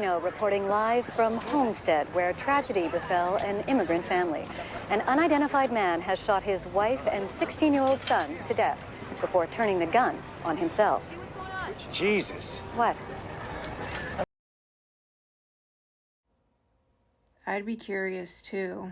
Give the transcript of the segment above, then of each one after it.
Reporting live from Homestead, where tragedy befell an immigrant family. An unidentified man has shot his wife and 16-year-old son to death before turning the gun on himself. Jesus. What? I'd be curious too.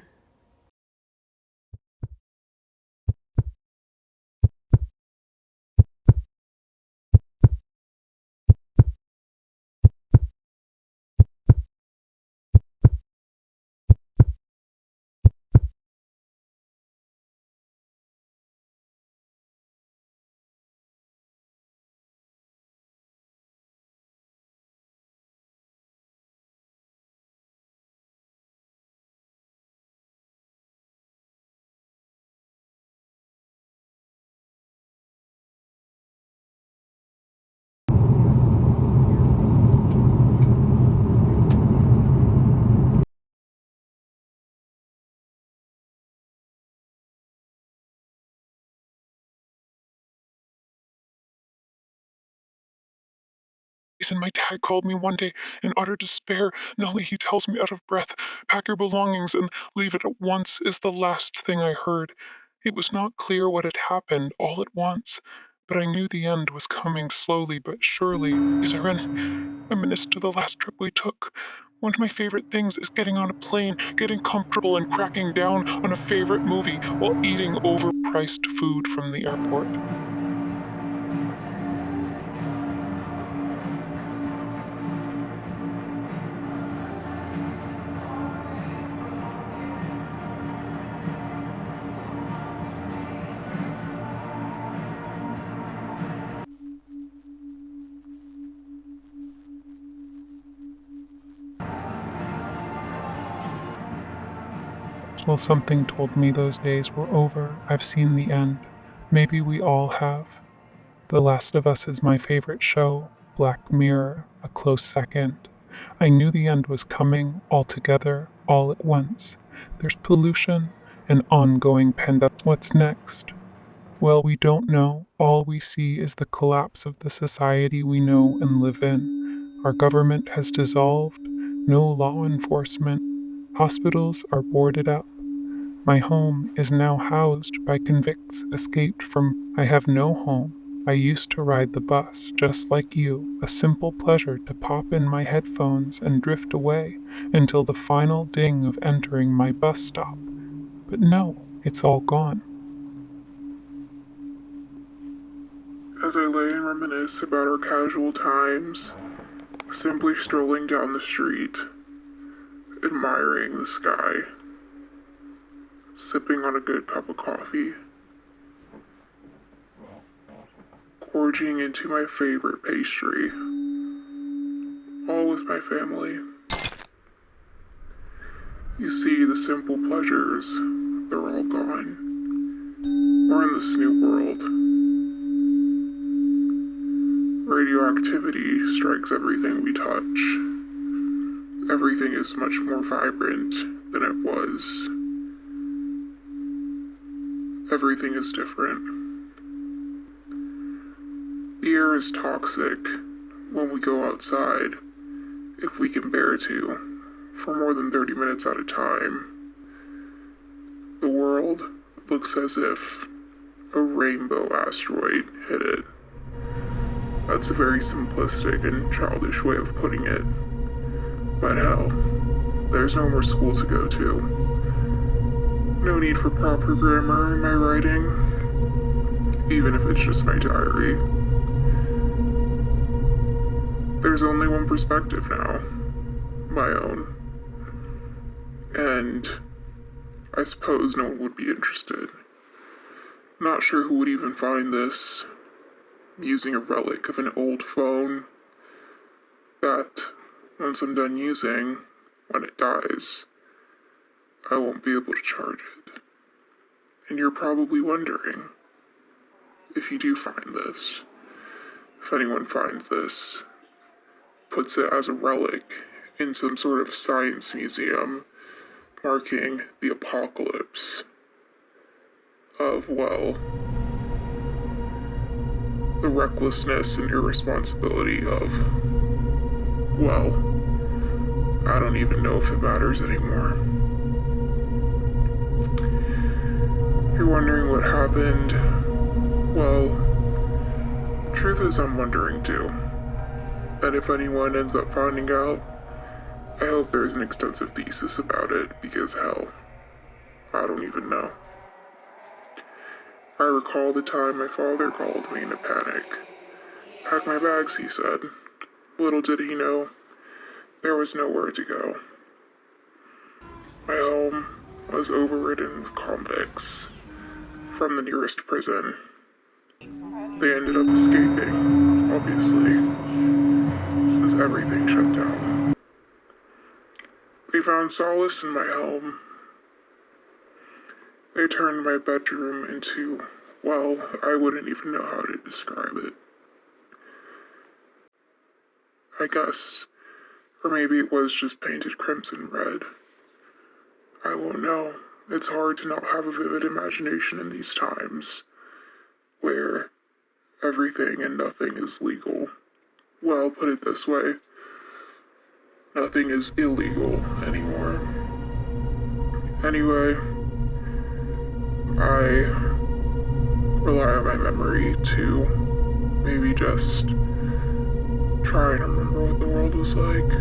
And my dad called me one day in utter despair. Nellie, he tells me out of breath, pack your belongings and leave it at once, is the last thing I heard. It was not clear what had happened all at once, but I knew the end was coming slowly but surely. Zarin, reminisced to the last trip we took. One of my favorite things is getting on a plane, getting comfortable and cracking down on a favorite movie while eating overpriced food from the airport. Well, something told me those days were over. I've seen the end. Maybe we all have. The Last of Us is my favorite show. Black Mirror, a close second. I knew the end was coming, all together, all at once. There's pollution, an ongoing pandemic. What's next? Well, we don't know. All we see is the collapse of the society we know and live in. Our government has dissolved. No law enforcement. Hospitals are boarded up. My home is now housed by convicts escaped from. I have no home. I used to ride the bus, just like you, a simple pleasure to pop in my headphones and drift away until the final ding of entering my bus stop. But no, it's all gone. As I lay and reminisce about our casual times, simply strolling down the street, admiring the sky, sipping on a good cup of coffee, gorging into my favorite pastry, all with my family. You see, the simple pleasures, they're all gone. We're in this new world. Radioactivity strikes everything we touch. Everything is much more vibrant than it was. Everything is different. The air is toxic when we go outside, if we can bear to, for more than 30 minutes at a time. The world looks as if a rainbow asteroid hit it. That's a very simplistic and childish way of putting it. But hell, there's no more school to go to. No need for proper grammar in my writing, even if it's just my diary. There's only one perspective now, my own. And I suppose no one would be interested. Not sure who would even find this. Using a relic of an old phone that, once I'm done using, when it dies, I won't be able to charge it. And you're probably wondering, if you do find this, if anyone finds this, puts it as a relic in some sort of science museum, marking the apocalypse of, well, the recklessness and irresponsibility of, well, I don't even know if it matters anymore. If you're wondering what happened, well, truth is I'm wondering too. And if anyone ends up finding out, I hope there's an extensive thesis about it, because hell, I don't even know. I recall the time my father called me in a panic. Pack my bags, he said. Little did he know, there was nowhere to go. My home was overridden with convicts from the nearest prison. They ended up escaping, obviously, since everything shut down. They found solace in my home. They turned my bedroom into, well, I wouldn't even know how to describe it. I guess, or maybe it was just painted crimson red. I won't know. It's hard to not have a vivid imagination in these times, where everything and nothing is legal. Well, put it this way, nothing is illegal anymore. Anyway, I rely on my memory to maybe just try and remember what the world was like.